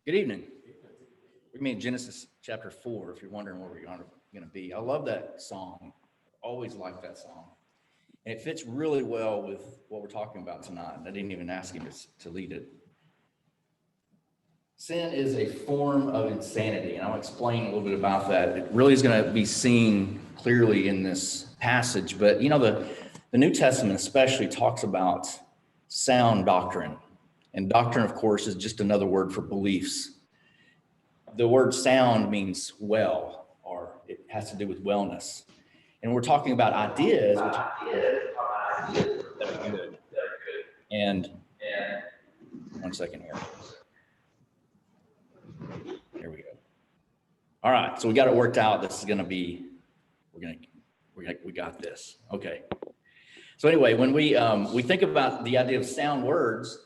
Good evening. We're going to be in Genesis chapter 4, if you're wondering where we're going to be. I love that song. Always liked that song. And it fits really well with what we're talking about tonight. I didn't even ask him to lead it. Sin is a form of insanity, and I'll explain a little bit about that. It really is going to be seen clearly in this passage. But, you know, the New Testament especially talks about sound doctrine. And doctrine, of course, is just another word for beliefs. The word sound means well, or it has to do with wellness. And we're talking about ideas, that are good. And one second here. Here we go. All right, so we got it worked out. This is going to be, we got this. Okay. So anyway, when we think about the idea of sound words,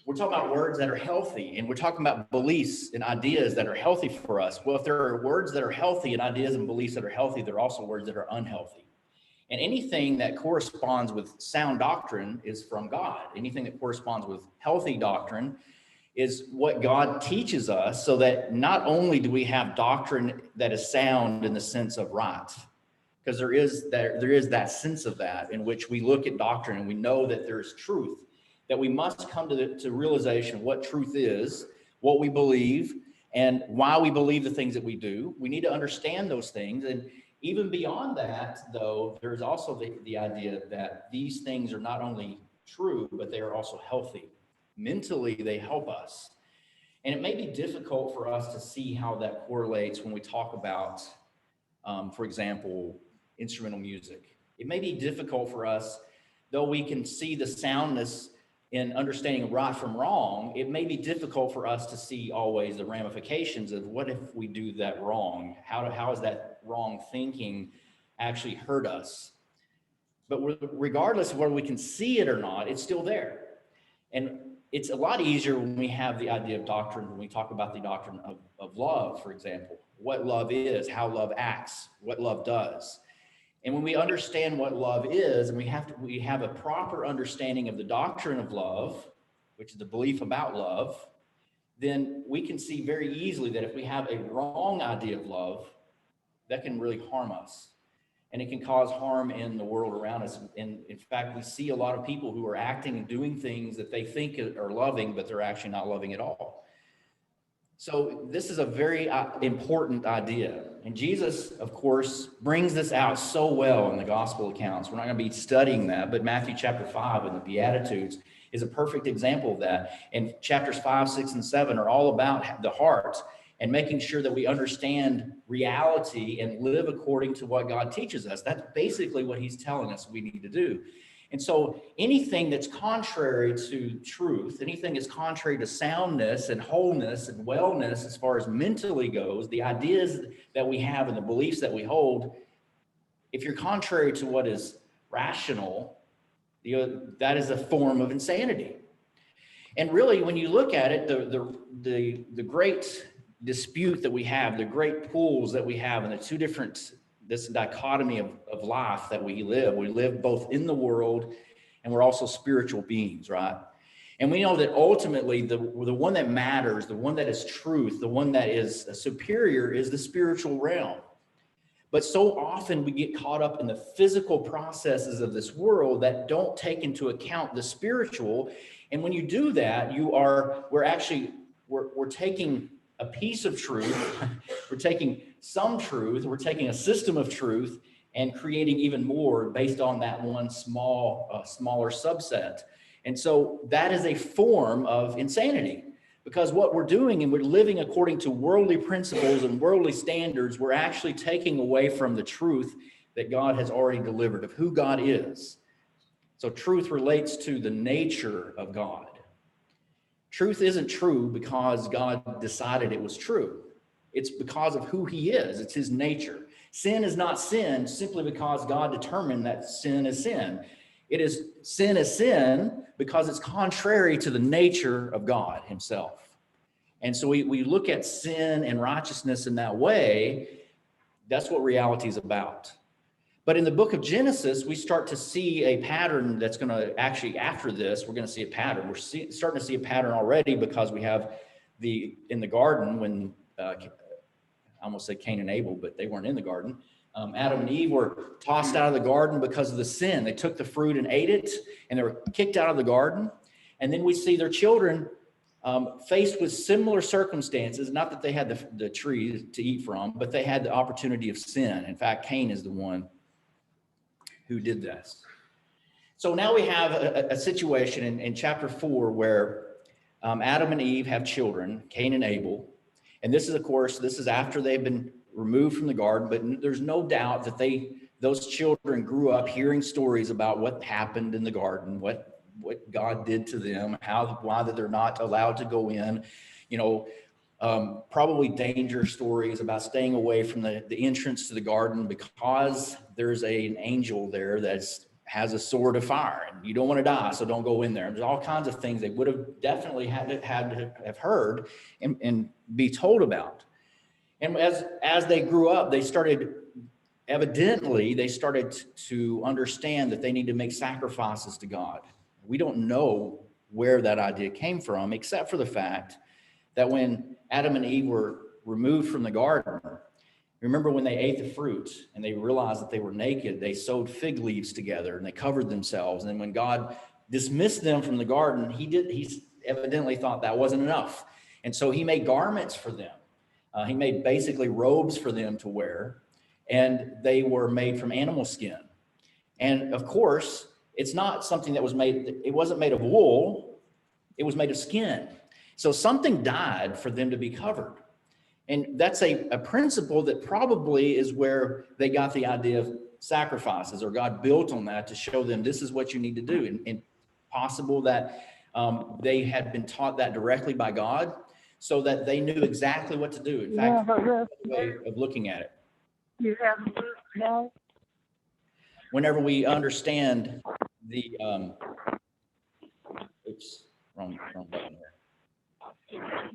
we're talking about words that are healthy, and we're talking about beliefs and ideas that are healthy for us. Well, if there are words that are healthy and ideas and beliefs that are healthy, there are also words that are unhealthy. And anything that corresponds with sound doctrine is from God. Anything that corresponds with healthy doctrine is what God teaches us, so that not only do we have doctrine that is sound in the sense of right, because there is that sense of that in which we look at doctrine and we know that there is truth, that we must come to realization of what truth is, what we believe, and why we believe the things that we do. We need to understand those things. And even beyond that, though, there's also the idea that these things are not only true, but they are also healthy. Mentally, they help us. And it may be difficult for us to see how that correlates when we talk about, for example, instrumental music. It may be difficult for us, though we can see the soundness in understanding right from wrong. It may be difficult for us to see always the ramifications of what if we do that wrong? How is that wrong thinking actually hurt us? But regardless of whether we can see it or not, it's still there. And it's a lot easier when we have the idea of doctrine, when we talk about the doctrine of love, for example, what love is, how love acts, what love does. And when we understand what love is, and we have a proper understanding of the doctrine of love, which is the belief about love, then we can see very easily that if we have a wrong idea of love, that can really harm us. And it can cause harm in the world around us. And in fact, we see a lot of people who are acting and doing things that they think are loving, but they're actually not loving at all. So this is a very important idea. And Jesus, of course, brings this out so well in the gospel accounts. We're not going to be studying that, but Matthew chapter 5 and the Beatitudes is a perfect example of that. And chapters 5, 6, and 7 are all about the heart and making sure that we understand reality and live according to what God teaches us. That's basically what he's telling us we need to do. And so anything that's contrary to truth, anything that's contrary to soundness and wholeness and wellness as far as mentally goes, the ideas that we have and the beliefs that we hold, if you're contrary to what is rational, that is a form of insanity. And really, when you look at it, the great dispute that we have, the great pools that we have, and the two different, this dichotomy of life that we live both in the world, and we're also spiritual beings, right? And we know that ultimately the one that matters, the one that is truth, the one that is superior is the spiritual realm. But so often we get caught up in the physical processes of this world that don't take into account the spiritual. And when you do that, we're taking a piece of truth, we're taking some truth, we're taking a system of truth and creating even more based on that one smaller subset. And so that is a form of insanity, because what we're doing, and we're living according to worldly principles and worldly standards, we're actually taking away from the truth that God has already delivered of who God is. So truth relates to the nature of God. Truth isn't true because God decided it was true. It's because of who he is. It's his nature. Sin is not sin simply because God determined that sin is sin. Sin is sin because it's contrary to the nature of God himself. And so we look at sin and righteousness in that way. That's what reality is about. But in the book of Genesis, we start to see a pattern that's going to actually, after this, we're going to see a pattern. We're starting to see a pattern already, because we have in the garden when, I almost said Cain and Abel, but they weren't in the garden. Adam and Eve were tossed out of the garden because of the sin. They took the fruit and ate it, and they were kicked out of the garden. And then we see their children faced with similar circumstances, not that they had the tree to eat from, but they had the opportunity of sin. In fact, Cain is the one who did this. So now we have a situation in chapter 4 where Adam and Eve have children, Cain and Abel. And this is, of course, this is after they've been removed from the garden, but there's no doubt that those children grew up hearing stories about what happened in the garden, what God did to them, why that they're not allowed to go in, probably danger stories about staying away from the entrance to the garden because there's an angel there that has a sword of fire and you don't want to die, so don't go in there. There's all kinds of things they would have definitely had to have heard and be told about. And as they grew up, they started to understand that they need to make sacrifices to God. We don't know where that idea came from, except for the fact that when Adam and Eve were removed from the garden, remember when they ate the fruit and they realized that they were naked, they sewed fig leaves together and they covered themselves. And when God dismissed them from the garden, he evidently thought that wasn't enough. And so he made garments for them. He made basically robes for them to wear, and they were made from animal skin. And of course, it's not something that was made, it wasn't made of wool, it was made of skin. So something died for them to be covered. And that's a principle that probably is where they got the idea of sacrifices, or God built on that to show them this is what you need to do. And possible that they had been taught that directly by God so that they knew exactly what to do. In fact, that's a way of looking at it. Whenever we understand the, wrong button here.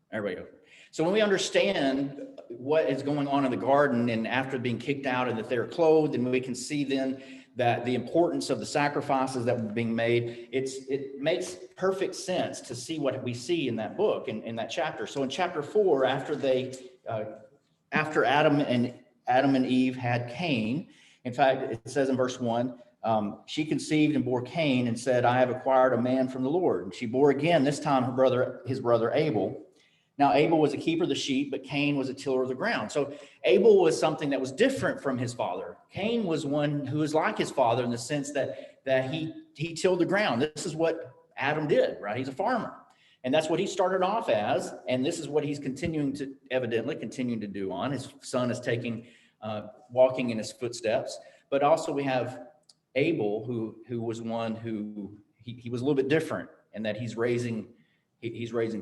There we go. So when we understand what is going on in the garden and after being kicked out and that they're clothed, and we can see then that the importance of the sacrifices that were being made, it makes perfect sense to see what we see in that book, in that chapter. So in chapter 4, after Adam and Eve had Cain, in fact, it says in verse 1, she conceived and bore Cain and said, I have acquired a man from the Lord. And she bore again, this time his brother Abel. Now, Abel was a keeper of the sheep, but Cain was a tiller of the ground. So Abel was something that was different from his father. Cain was one who was like his father in the sense that he tilled the ground. This is what Adam did, right? He's a farmer. And that's what he started off as. And this is what he's continuing to do on. His son is walking in his footsteps. But also we have Abel, who was one who he was a little bit different in that he's raising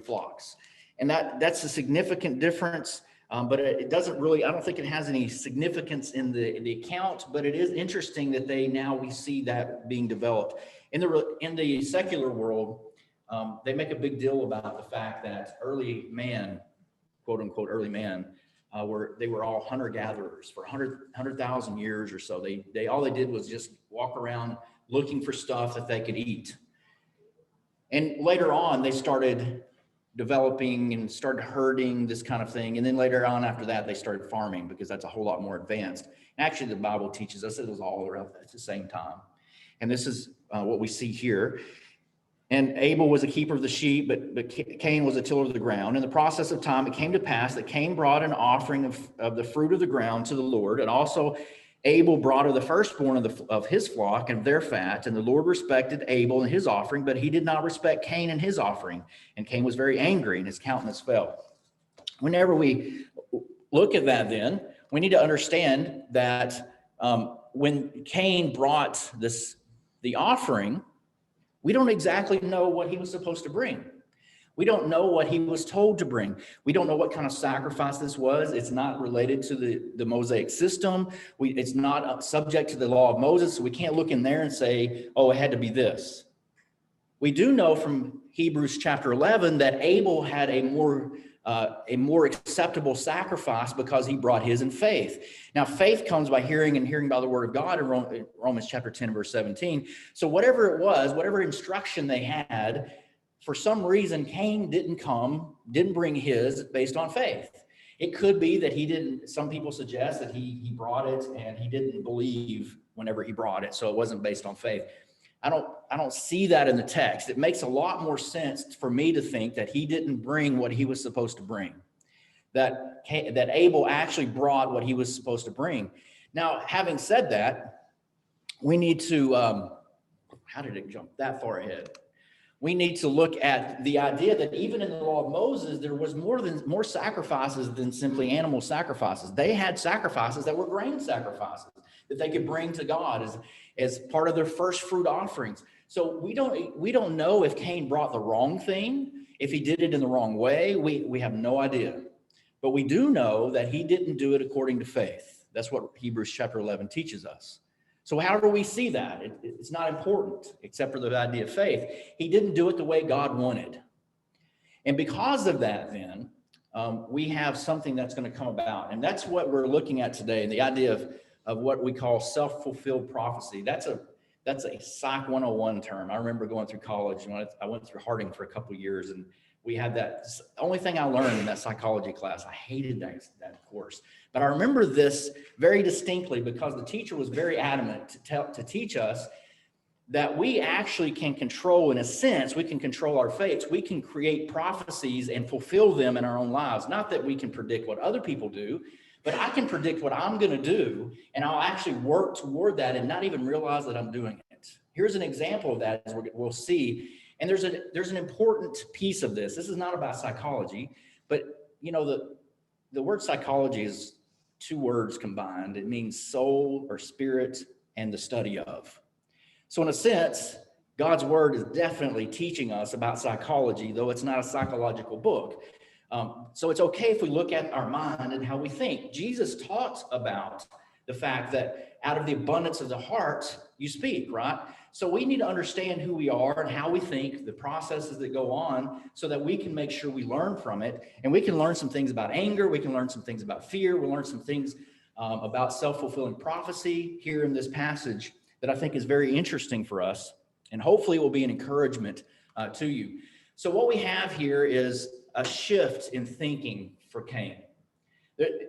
flocks. And that's a significant difference, but it doesn't really, I don't think it has any significance in the account, but it is interesting that we see that being developed. In the secular world, they make a big deal about the fact that early man, quote unquote, early man, they were all hunter-gatherers for 100,000 years or so. All they did was just walk around looking for stuff that they could eat. And later on, they started developing and started herding, this kind of thing. And then later on after that, they started farming because that's a whole lot more advanced. And actually, the Bible teaches us it was all around at the same time. And this is what we see here. And Abel was a keeper of the sheep, but Cain was a tiller of the ground. In the process of time, it came to pass that Cain brought an offering of the fruit of the ground to the Lord, and also Abel brought of the firstborn of his flock and of their fat. And the Lord respected Abel and his offering, but he did not respect Cain and his offering. And Cain was very angry, and his countenance fell. Whenever we look at that, then we need to understand that when Cain brought the offering, we don't exactly know what he was supposed to bring. We don't know what he was told to bring. We don't know what kind of sacrifice this was. It's not related to the Mosaic system. It's not subject to the law of Moses. So we can't look in there and say, oh, it had to be this. We do know from Hebrews chapter 11 that Abel had a more acceptable sacrifice because he brought his in faith. Now, faith comes by hearing, and hearing by the word of God in Romans chapter 10, verse 17. So whatever it was, whatever instruction they had, for some reason, Cain didn't bring his based on faith. It could be that he didn't, some people suggest that he brought it and he didn't believe whenever he brought it, so it wasn't based on faith. I don't see that in the text. It makes a lot more sense for me to think that he didn't bring what he was supposed to bring, that Abel actually brought what he was supposed to bring. Now, having said that, we need to, how did it jump that far ahead? We need to look at the idea that even in the law of Moses, there was more sacrifices than simply animal sacrifices. They had sacrifices that were grain sacrifices that they could bring to God as part of their first fruit offerings. So we don't know if Cain brought the wrong thing, if he did it in the wrong way. We have no idea. But we do know that he didn't do it according to faith. That's what Hebrews chapter 11 teaches us. So how do we see that? It's not important, except for the idea of faith. He didn't do it the way God wanted. And because of that, then, we have something that's going to come about. And that's what we're looking at today, the idea of what we call self-fulfilled prophecy. That's a Psych 101 term. I remember going through college. I went through Harding for a couple of years, and we had that. The only thing I learned in that psychology class, I hated that course. But I remember this very distinctly because the teacher was very adamant to teach us that we actually can control, in a sense, we can control our fates. We can create prophecies and fulfill them in our own lives. Not that we can predict what other people do, but I can predict what I'm going to do, and I'll actually work toward that and not even realize that I'm doing it. Here's an example of that, as we'll see. And there's an important piece of this. This is not about psychology, but the word psychology is two words combined. It means soul or spirit and the study of. So in a sense, God's word is definitely teaching us about psychology, though it's not a psychological book. So it's okay if we look at our mind and how we think. Jesus talks about the fact that out of the abundance of the heart, you speak, right? So we need to understand who we are and how we think, the processes that go on, so that we can make sure we learn from it. And we can learn some things about anger. We can learn some things about fear. We'll learn some things about self-fulfilling prophecy here in this passage that I think is very interesting for us. And hopefully will be an encouragement to you. So what we have here is a shift in thinking for Cain.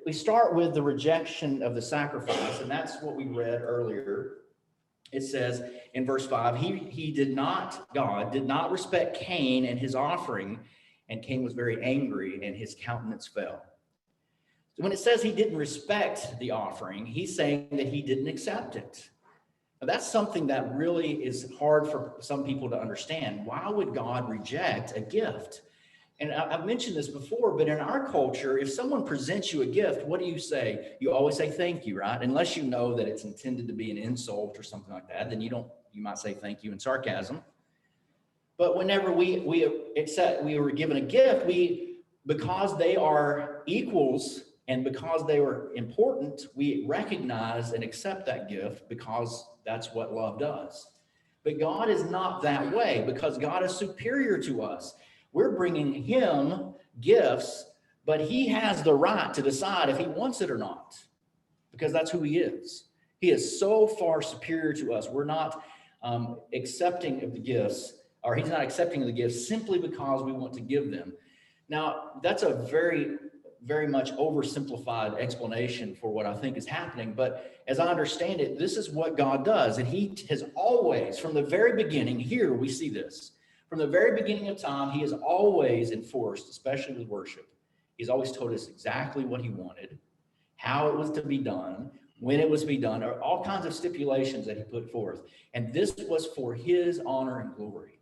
We start with the rejection of the sacrifice, and that's what we read earlier. It says in verse 5, God did not respect Cain and his offering, and Cain was very angry, and his countenance fell. So when it says he didn't respect the offering, he's saying that he didn't accept it. Now, that's something that really is hard for some people to understand. Why would God reject a gift? And I've mentioned this before, but in our culture, if someone presents you a gift, what do you say? You always say thank you, right? Unless you know that it's intended to be an insult or something like that, then you might say thank you in sarcasm. But whenever we were given a gift, because they are equals and because they were important, we recognize and accept that gift because that's what love does. But God is not that way, because God is superior to us. We're bringing him gifts, but he has the right to decide if he wants it or not, because that's who he is. He is so far superior to us. We're not accepting of the gifts, or he's not accepting of the gifts simply because we want to give them. Now, that's a very, very much oversimplified explanation for what I think is happening. But as I understand it, this is what God does. And he has always, from the very beginning, here we see this. From the very beginning of time, he has always enforced, especially with worship. He's always told us exactly what he wanted, how it was to be done, when it was to be done, or all kinds of stipulations that he put forth. And this was for his honor and glory.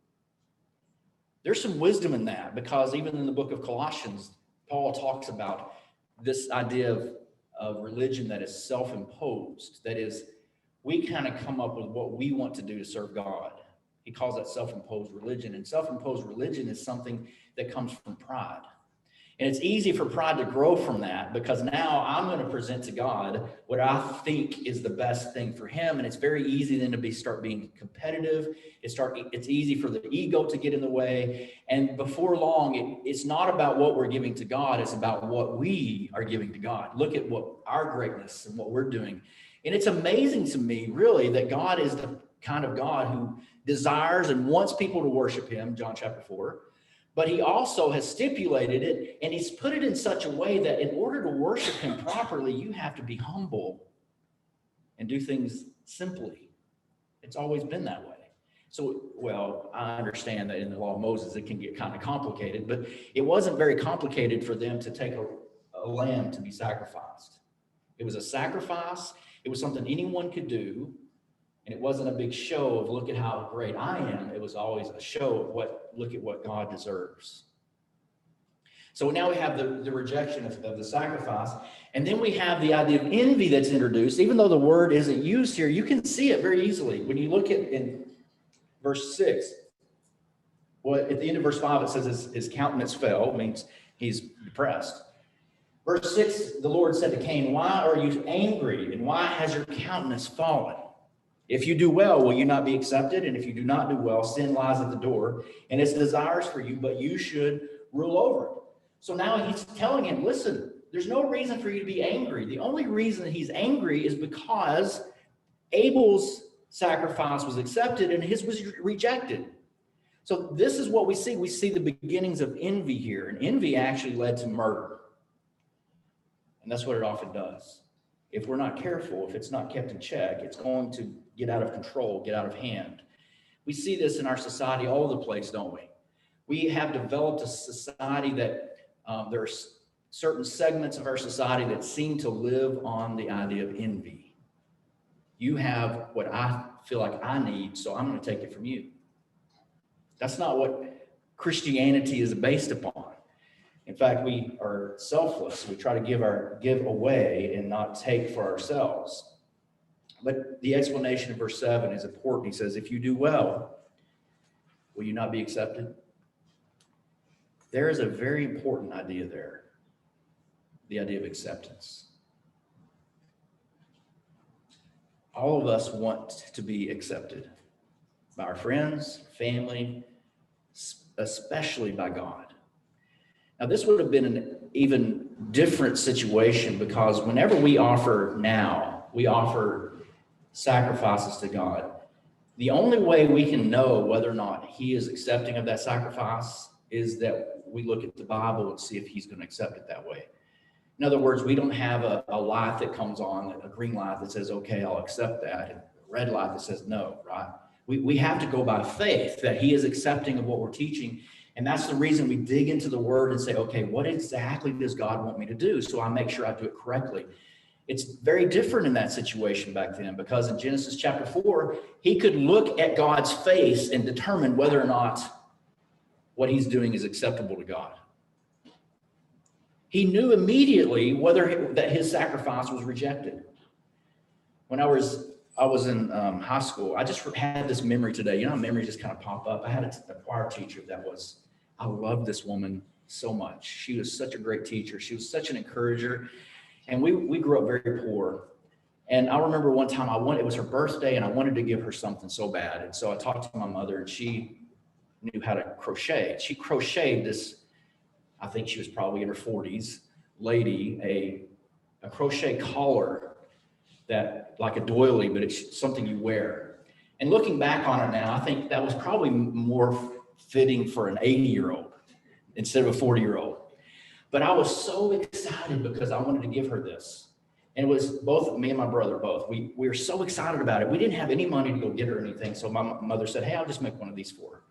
There's some wisdom in that, because even in the book of Colossians, Paul talks about this idea of religion that is self-imposed. That is, we kind of come up with what we want to do to serve God. He calls that self-imposed religion. And self-imposed religion is something that comes from pride. And it's easy for pride to grow from that, because now I'm going to present to God what I think is the best thing for him. And it's very easy then to start being competitive. It's easy for the ego to get in the way. And before long, it's not about what we're giving to God. It's about what we are giving to God. Look at what our greatness and what we're doing. And it's amazing to me, really, that God is the kind of God who desires and wants people to worship him, John chapter 4. But he also has stipulated it, and he's put it in such a way that in order to worship him properly, you have to be humble and do things simply. It's always been that way. So, well, I understand that in the law of Moses, it can get kind of complicated, but it wasn't very complicated for them to take a lamb to be sacrificed. It was a sacrifice. It was something anyone could do. And it wasn't a big show of look at how great I am. It was always a show of look at what God deserves. So now we have the rejection of the sacrifice. And then we have the idea of envy that's introduced. Even though the word isn't used here, you can see it very easily. When you look at in verse 6, well, at the end of verse 5, it says his countenance fell, means he's depressed. Verse 6, the Lord said to Cain, why are you angry, and why has your countenance fallen? If you do well, will you not be accepted? And if you do not do well, sin lies at the door, and its desires for you, but you should rule over it. So now he's telling him, listen, there's no reason for you to be angry. The only reason that he's angry is because Abel's sacrifice was accepted and his was rejected. So this is what we see. We see the beginnings of envy here, and envy actually led to murder. And that's what it often does. If we're not careful, if it's not kept in check, it's going to get out of control, get out of hand. We see this in our society all over the place, don't we? We have developed a society that there are certain segments of our society that seem to live on the idea of envy. You have what I feel like I need, so I'm going to take it from you. That's not what Christianity is based upon. In fact, we are selfless. We try to give away and not take for ourselves. But the explanation in verse 7 is important. He says, if you do well, will you not be accepted? There is a very important idea there, the idea of acceptance. All of us want to be accepted by our friends, family, especially by God. Now, this would have been an even different situation because whenever we offer sacrifices to God, the only way we can know whether or not he is accepting of that sacrifice is that we look at the Bible and see if he's going to accept it that way. In other words, we don't have a light that comes on, a green light that says, okay, I'll accept that, and a red light that says no, right? We have to go by faith that he is accepting of what we're teaching. And that's the reason we dig into the word and say, okay, what exactly does God want me to do? So I make sure I do it correctly. It's very different in that situation back then because in Genesis chapter 4, he could look at God's face and determine whether or not what he's doing is acceptable to God. He knew immediately whether that his sacrifice was rejected. When I was in high school, I just had this memory today. You know how memories just kind of pop up? I had a choir teacher I loved this woman so much. She was such a great teacher. She was such an encourager. And we grew up very poor. And I remember one time it was her birthday and I wanted to give her something so bad. And so I talked to my mother and she knew how to crochet. She crocheted this, I think she was probably in her 40s, lady, a crochet collar that like a doily, but it's something you wear. And looking back on it now, I think that was probably more fitting for an 80-year-old instead of a 40-year-old. But I was so excited because I wanted to give her this. And it was both me and my brother both. We were so excited about it. We didn't have any money to go get her anything. So my mother said, hey, I'll just make one of these for her.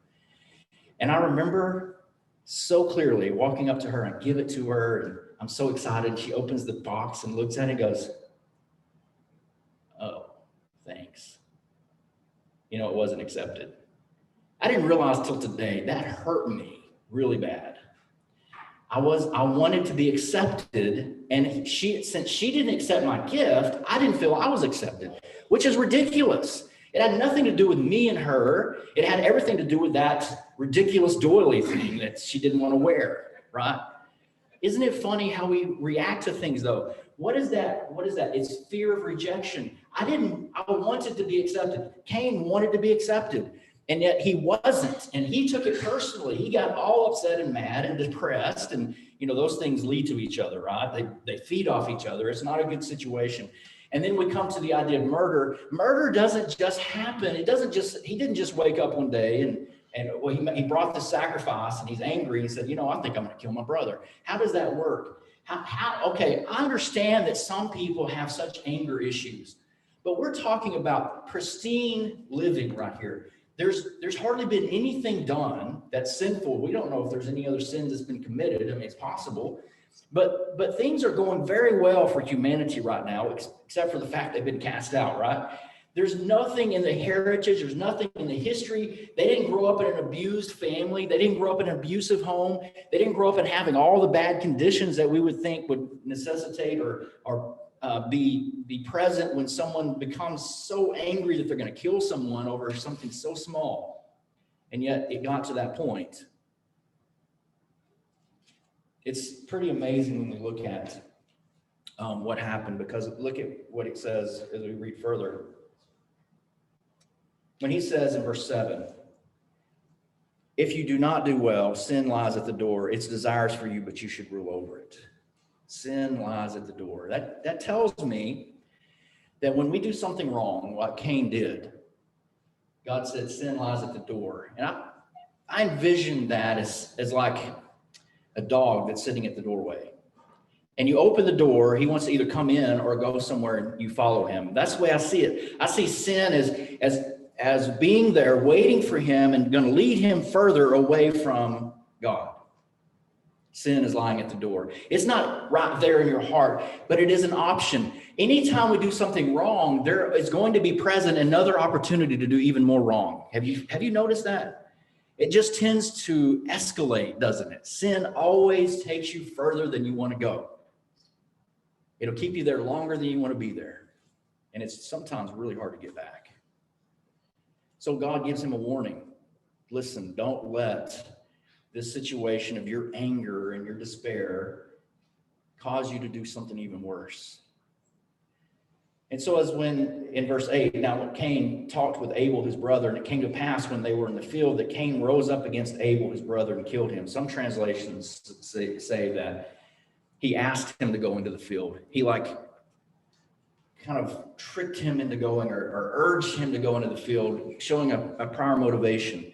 And I remember so clearly walking up to her and give it to her. And I'm so excited. She opens the box and looks at it and goes, oh, thanks. You know, it wasn't accepted. I didn't realize till today that hurt me really bad. I wanted to be accepted, and since she didn't accept my gift, I didn't feel I was accepted, which is ridiculous. It had nothing to do with me and her. It had everything to do with that ridiculous doily thing that she didn't want to wear, right? Isn't it funny how we react to things, though? What is that? It's fear of rejection. I wanted to be accepted. Cain wanted to be accepted, and yet he wasn't, and he took it personally. He got all upset and mad and depressed, and those things lead to each other, right? They feed off each other. It's not a good situation. And then we come to the idea of murder. Murder doesn't just happen. He didn't just wake up one day and well, he brought the sacrifice and he's angry. He said, I think I'm going to kill my brother. How does that work? Okay, I understand that some people have such anger issues, but we're talking about pristine living right here. There's hardly been anything done that's sinful. We don't know if there's any other sins that's been committed. I mean, it's possible. But things are going very well for humanity right now, except for the fact they've been cast out, right? There's nothing in the heritage. There's nothing in the history. They didn't grow up in an abused family. They didn't grow up in an abusive home. They didn't grow up in having all the bad conditions that we would think would necessitate or be present when someone becomes so angry that they're going to kill someone over something so small. And yet it got to that point. It's pretty amazing when we look at what happened, because look at what it says as we read further. When he says in verse 7, if you do not do well, sin lies at the door. Its desires for you, but you should rule over it. Sin lies at the door. That tells me that when we do something wrong, like Cain did, God said sin lies at the door. And I envision that as like a dog that's sitting at the doorway. And you open the door, he wants to either come in or go somewhere and you follow him. That's the way I see it. I see sin as being there, waiting for him and going to lead him further away from God. Sin is lying at the door. It's not right there in your heart, but it is an option. Anytime we do something wrong, there is going to be present another opportunity to do even more wrong. Have you noticed that? It just tends to escalate, doesn't it? Sin always takes you further than you want to go. It'll keep you there longer than you want to be there. And it's sometimes really hard to get back. So God gives him a warning. Listen, don't let this situation of your anger and your despair cause you to do something even worse. And so as when in verse 8, now when Cain talked with Abel, his brother, and it came to pass when they were in the field that Cain rose up against Abel, his brother, and killed him. Some translations say that he asked him to go into the field. He kind of tricked him into going or urged him to go into the field, showing a prior motivation.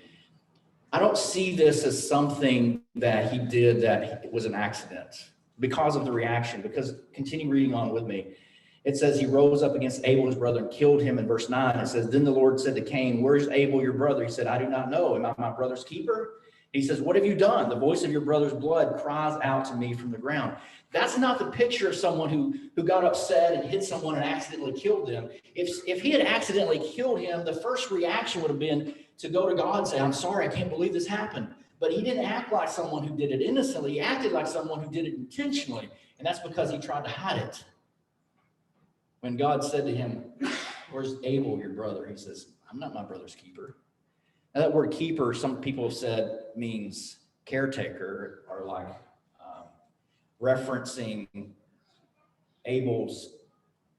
I don't see this as something that he did that was an accident because of the reaction, because continue reading on with me. It says he rose up against Abel, his brother, and killed him. In verse 9, it says, then the Lord said to Cain, where's Abel, your brother? He said, I do not know. Am I my brother's keeper? He says, what have you done? The voice of your brother's blood cries out to me from the ground. That's not the picture of someone who got upset and hit someone and accidentally killed them. If he had accidentally killed him, the first reaction would have been to go to God and say, I'm sorry, I can't believe this happened. But he didn't act like someone who did it innocently. He acted like someone who did it intentionally. And that's because he tried to hide it. When God said to him, where's Abel, your brother? He says, I'm not my brother's keeper. Now that word keeper, some people have said means caretaker, or like referencing Abel's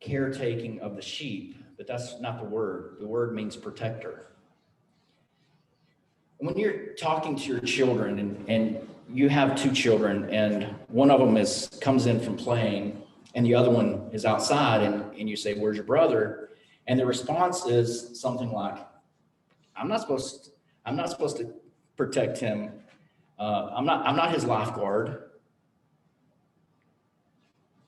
caretaking of the sheep, but that's not the word. The word means protector. When you're talking to your children and you have two children and one of them comes in from playing and the other one is outside and you say, where's your brother? And the response is something like, I'm not supposed to protect him. I'm not his lifeguard.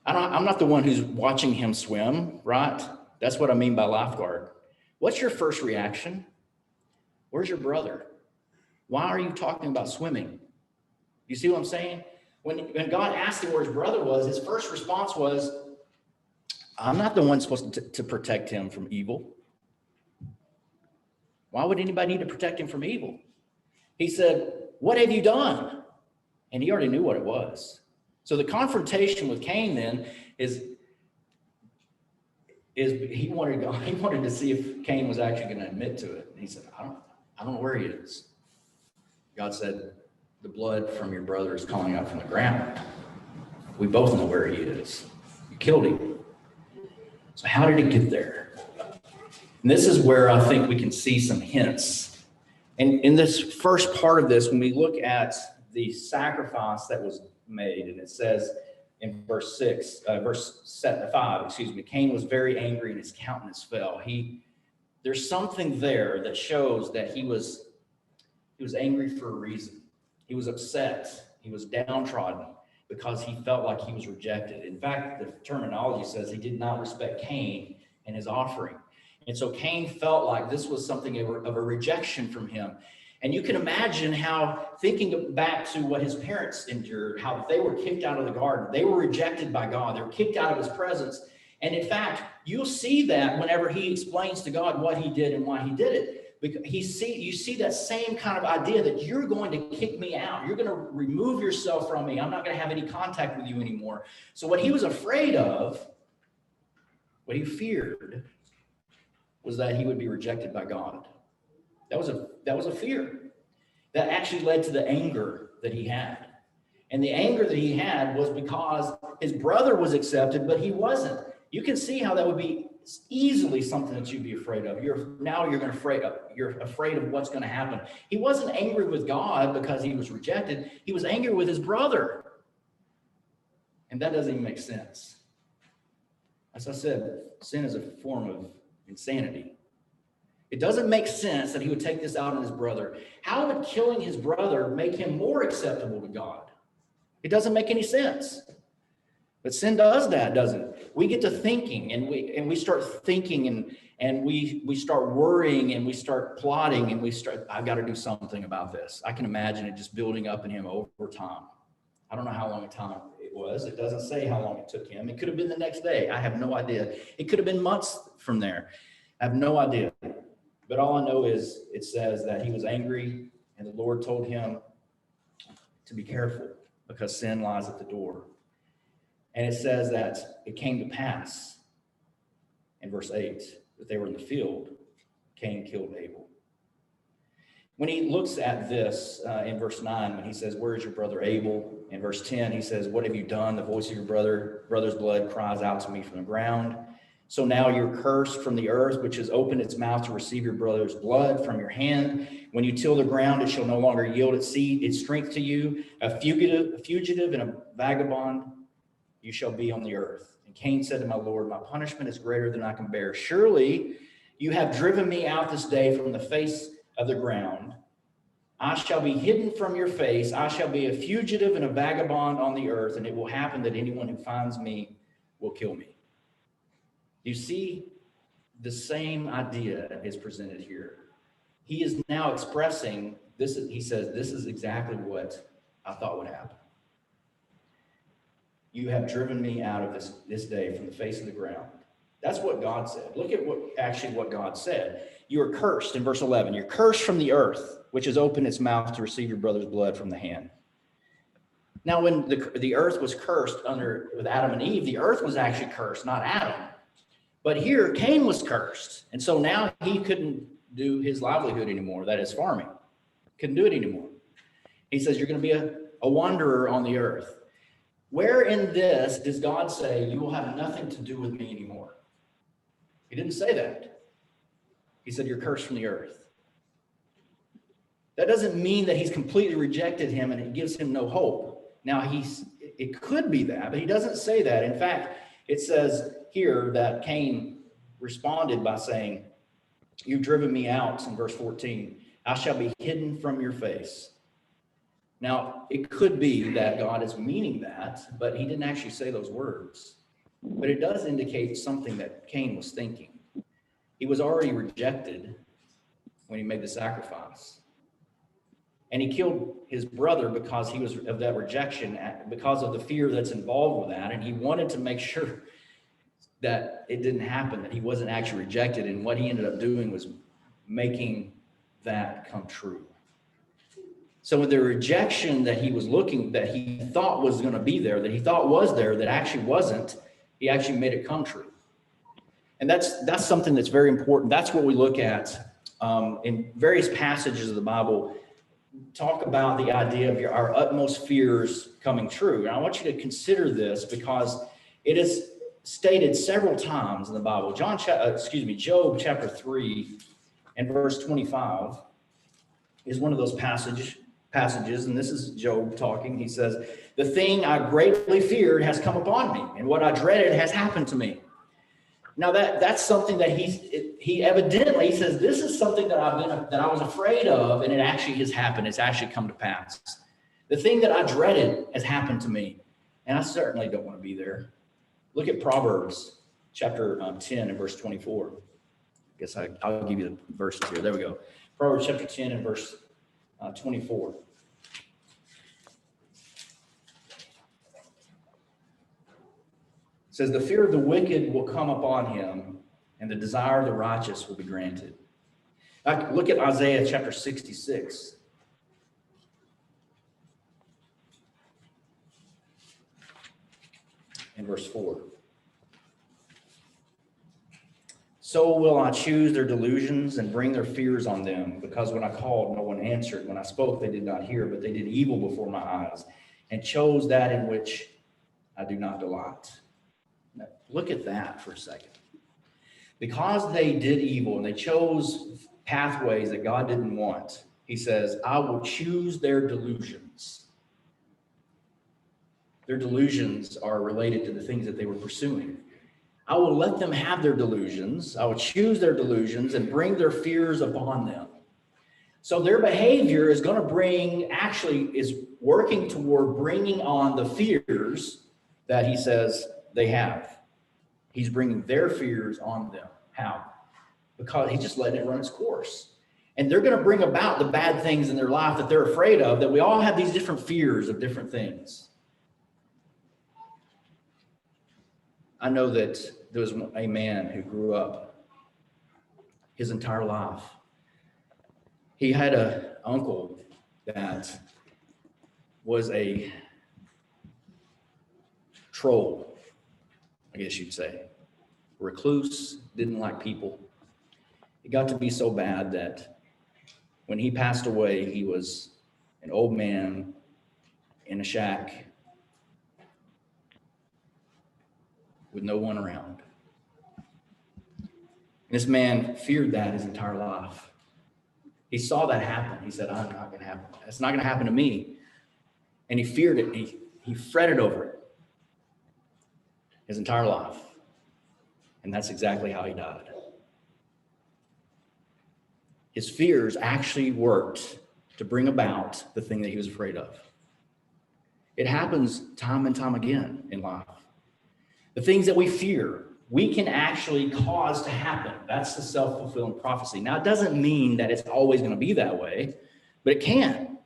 I'm not the one who's watching him swim, right? That's what I mean by lifeguard. What's your first reaction? Where's your brother? Why are you talking about swimming? You see what I'm saying? When God asked him where his brother was, his first response was, I'm not the one supposed to protect him from evil. Why would anybody need to protect him from evil? He said, what have you done? And he already knew what it was. So the confrontation with Cain then is he wanted to see if Cain was actually going to admit to it. And he said, I don't know where he is. God said, the blood from your brother is calling out from the ground. We both know where he is. You killed him. So how did he get there? And this is where I think we can see some hints. And in this first part of this, when we look at the sacrifice that was made, and it says in verse 5, excuse me, Cain was very angry and his countenance fell. There's something there that shows that he was angry for a reason. He was upset. He was downtrodden because he felt like he was rejected. In fact, the terminology says he did not respect Cain and his offering. And so Cain felt like this was something of a rejection from him. And you can imagine how, thinking back to what his parents endured, how they were kicked out of the garden. They were rejected by God. They were kicked out of his presence. And in fact, you'll see that whenever he explains to God what he did and why he did it. Because you see that same kind of idea that you're going to kick me out. You're going to remove yourself from me. I'm not going to have any contact with you anymore. So what he was afraid of, what he feared, was that he would be rejected by God. That was a fear that actually led to the anger that he had. And the anger that he had was because his brother was accepted, but he wasn't. You can see how that would be easily something that you'd be afraid of. You're afraid of what's going to happen. He wasn't angry with God because he was rejected. He was angry with his brother. And that doesn't even make sense. As I said, sin is a form of insanity. It doesn't make sense that he would take this out on his brother. How would killing his brother make him more acceptable to God? It doesn't make any sense. But sin does that, doesn't it? We get to thinking, and we start thinking, and we start worrying, and we start plotting, and I've got to do something about this. I can imagine it just building up in him over time. I don't know how long a time it was. It doesn't say how long it took him. It could have been the next day. I have no idea. It could have been months from there. I have no idea. But all I know is it says that he was angry, and the Lord told him to be careful because sin lies at the door. And it says that it came to pass in verse 8 that they were in the field. Cain killed Abel. When he looks at this in verse 9, when he says, "Where is your brother Abel?" In verse 10, he says, "What have you done? The voice of your brother's blood cries out to me from the ground. So now you're cursed from the earth, which has opened its mouth to receive your brother's blood from your hand. When you till the ground, it shall no longer yield its seed, its strength to you. A fugitive and a vagabond you shall be on the earth." And Cain said to my Lord, "My punishment is greater than I can bear. Surely you have driven me out this day from the face of the ground. I shall be hidden from your face. I shall be a fugitive and a vagabond on the earth, and it will happen that anyone who finds me will kill me." You see, the same idea is presented here. He is now expressing this. He says, "This is exactly what I thought would happen. You have driven me out of this day from the face of the ground." That's what God said. Look at what God said. You are cursed in verse 11. You're cursed from the earth, which has opened its mouth to receive your brother's blood from the hand. Now, when the earth was cursed with Adam and Eve, the earth was actually cursed, not Adam. But here, Cain was cursed. And so now he couldn't do his livelihood anymore, that is farming. Couldn't do it anymore. He says, "You're going to be a wanderer on the earth." Where in this does God say, "You will have nothing to do with me anymore"? He didn't say that. He said, "You're cursed from the earth." That doesn't mean that he's completely rejected him and it gives him no hope. Now, it could be that, but he doesn't say that. In fact, it says here that Cain responded by saying, "You've driven me out," in verse 14. "I shall be hidden from your face." Now, it could be that God is meaning that, but he didn't actually say those words. But it does indicate something that Cain was thinking. He was already rejected when he made the sacrifice. And he killed his brother because he was of that rejection, because of the fear that's involved with that. And he wanted to make sure that it didn't happen, that he wasn't actually rejected. And what he ended up doing was making that come true. So with the rejection that that he thought was going to be there, that he thought was there, that actually wasn't, he actually made it come true. And that's something that's very important. That's what we look at in various passages of the Bible. Talk about the idea of our utmost fears coming true. And I want you to consider this because it is stated several times in the Bible. Job chapter 3 and verse 25 is one of those passages passages, and this is Job talking. He says, the thing I greatly feared has come upon me, and what I dreaded has happened to me. Now that's something that he evidently says, this is something that I was afraid of, and it actually has happened. It's actually come to pass. The thing that I dreaded has happened to me, and I certainly don't want to be there. Look at Proverbs chapter 10 and verse 24. I guess I'll give you the verses here. There we go. Proverbs chapter 10 and verse 24. It says, the fear of the wicked will come upon him, and the desire of the righteous will be granted. Look at Isaiah chapter 66. In verse 4. So will I choose their delusions and bring their fears on them, because when I called, no one answered. When I spoke, they did not hear, but they did evil before my eyes and chose that in which I do not delight. Now, look at that for a second. Because they did evil and they chose pathways that God didn't want, he says, I will choose their delusions. Their delusions are related to the things that they were pursuing. I will let them have their delusions. I will choose their delusions and bring their fears upon them. So their behavior is going to is working toward bringing on the fears that he says they have. He's bringing their fears on them. How? Because he's just letting it run its course. And they're going to bring about the bad things in their life that they're afraid of, that we all have these different fears of different things. I know that there was a man who grew up his entire life. He had an uncle that was a troll, I guess you'd say. Recluse, didn't like people. It got to be so bad that when he passed away, he was an old man in a shack with no one around. This man feared that his entire life. He saw that happen. He said, I'm not going to happen. It's not going to happen to me. And he feared it. He fretted over it his entire life. And that's exactly how he died. His fears actually worked to bring about the thing that he was afraid of. It happens time and time again in life. The things that we fear, we can actually cause to happen. That's the self-fulfilling prophecy. Now, it doesn't mean that it's always going to be that way, but it can.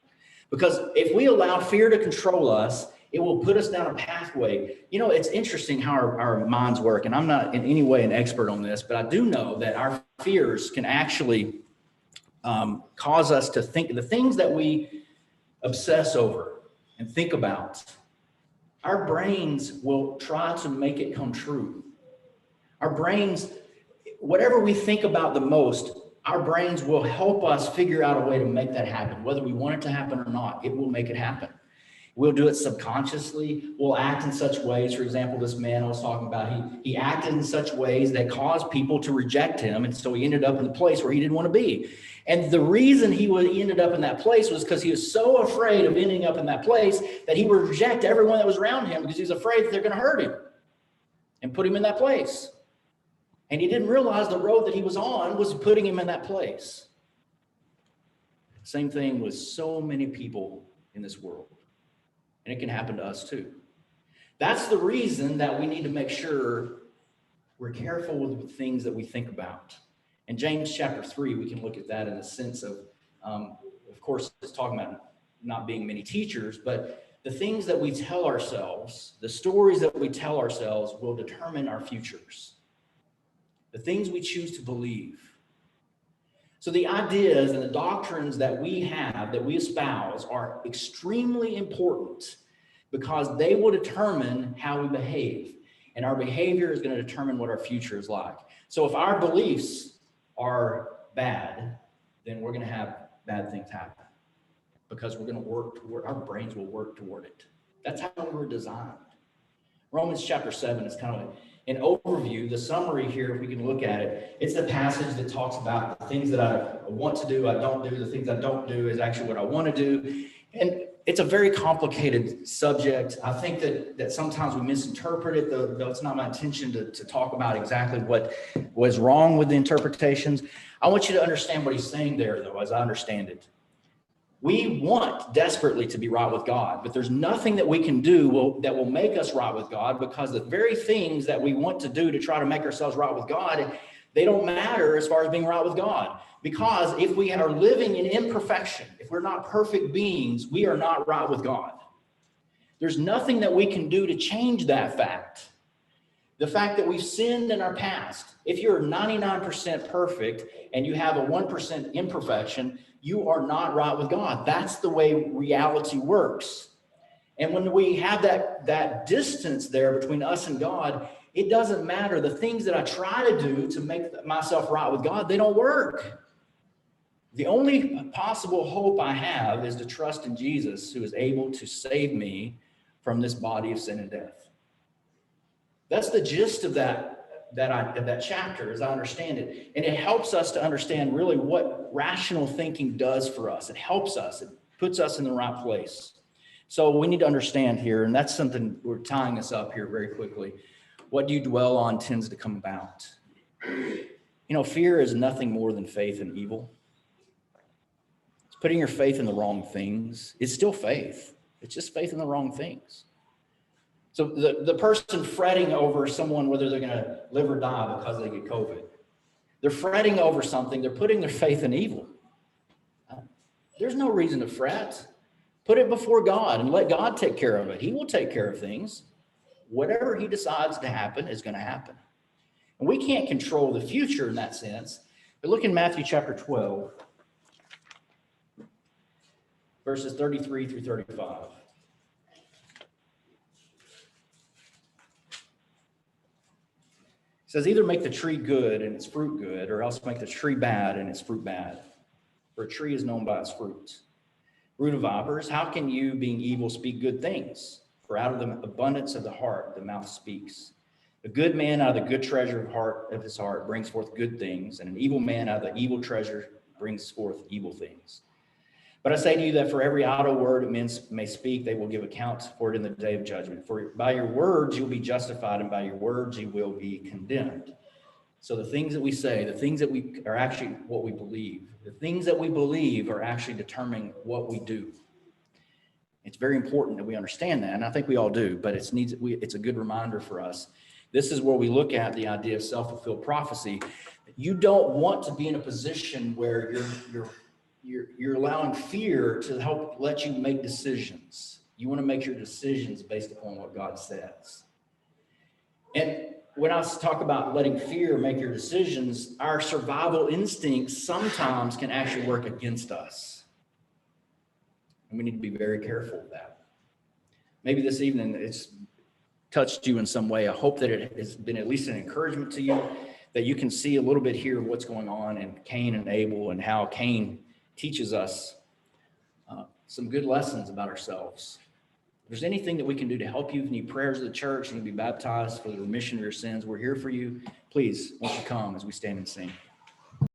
Because if we allow fear to control us, it will put us down a pathway. You know, it's interesting how our minds work, and I'm not in any way an expert on this, but I do know that our fears can actually cause us to think the things that we obsess over and think about. Our brains will try to make it come true. Our brains, whatever we think about the most, our brains will help us figure out a way to make that happen. Whether we want it to happen or not, it will make it happen. We'll do it subconsciously. We'll act in such ways. For example, this man I was talking about, he acted in such ways that caused people to reject him. And so he ended up in the place where he didn't want to be. And the reason he ended up in that place was because he was so afraid of ending up in that place that he would reject everyone that was around him because he was afraid that they're going to hurt him and put him in that place. And he didn't realize the road that he was on was putting him in that place. Same thing with so many people in this world. And it can happen to us too. That's the reason that we need to make sure we're careful with the things that we think about. In James chapter 3, we can look at that in the sense of course, it's talking about not being many teachers, but the things that we tell ourselves, the stories that we tell ourselves will determine our futures. The things we choose to believe. So the ideas and the doctrines that we have, that we espouse, are extremely important because they will determine how we behave. And our behavior is going to determine what our future is like. So if our beliefs are bad, then we're going to have bad things happen because we're going to work toward, our brains will work toward it. That's how we were designed. Romans chapter 7 is kind of an overview, the summary here, if we can look at it. It's the passage that talks about the things that I want to do, I don't do. The things I don't do is actually what I want to do. And it's a very complicated subject. I think that sometimes we misinterpret it, though it's not my intention to talk about exactly what was wrong with the interpretations. I want you to understand what he's saying there, though, as I understand it. We want desperately to be right with God, but there's nothing that we can do that will make us right with God, because the very things that we want to do to try to make ourselves right with God, they don't matter as far as being right with God. Because if we are living in imperfection, if we're not perfect beings, we are not right with God. There's nothing that we can do to change that fact. The fact that we've sinned in our past. If you're 99% perfect and you have a 1% imperfection, you are not right with God. That's the way reality works. And when we have that distance there between us and God, it doesn't matter. The things that I try to do to make myself right with God, they don't work. The only possible hope I have is to trust in Jesus, who is able to save me from this body of sin and death. That's the gist of that chapter, as I understand it. And it helps us to understand really what rational thinking does for us. It helps us. It puts us in the right place. So we need to understand here, and that's something we're tying us up here very quickly. What do you dwell on tends to come about. Fear is nothing more than faith in evil. It's putting your faith in the wrong things. It's still faith. It's just faith in the wrong things. So the person fretting over someone, whether they're going to live or die because they get COVID, they're fretting over something. They're putting their faith in evil. There's no reason to fret. Put it before God and let God take care of it. He will take care of things. Whatever he decides to happen is going to happen. And we can't control the future in that sense. But look in Matthew chapter 12, verses 33 through 35. It says, either make the tree good and its fruit good, or else make the tree bad and its fruit bad. For a tree is known by its fruit. Root of vipers, how can you, being evil, speak good things? For out of the abundance of the heart, the mouth speaks. A good man out of the good treasure of his heart brings forth good things, and an evil man out of the evil treasure brings forth evil things. But I say to you that for every idle word men may speak, they will give account for it in the day of judgment. For by your words you'll be justified, and by your words you will be condemned. So the things that we say, the things that we are actually what we believe. The things that we believe are actually determining what we do. It's very important that we understand that, and I think we all do, but it's a good reminder for us. This is where we look at the idea of self-fulfilled prophecy. You don't want to be in a position where you're allowing fear to help let you make decisions. You want to make your decisions based upon what God says. And when I talk about letting fear make your decisions, our survival instincts sometimes can actually work against us. And we need to be very careful of that. Maybe this evening it's touched you in some way. I hope that it has been at least an encouragement to you, that you can see a little bit here of what's going on in Cain and Abel, and how Cain teaches us some good lessons about ourselves. If there's anything that we can do to help you, if you need prayers of the church, you can be baptized for the remission of your sins, we're here for you. Please, won't you come as we stand and sing.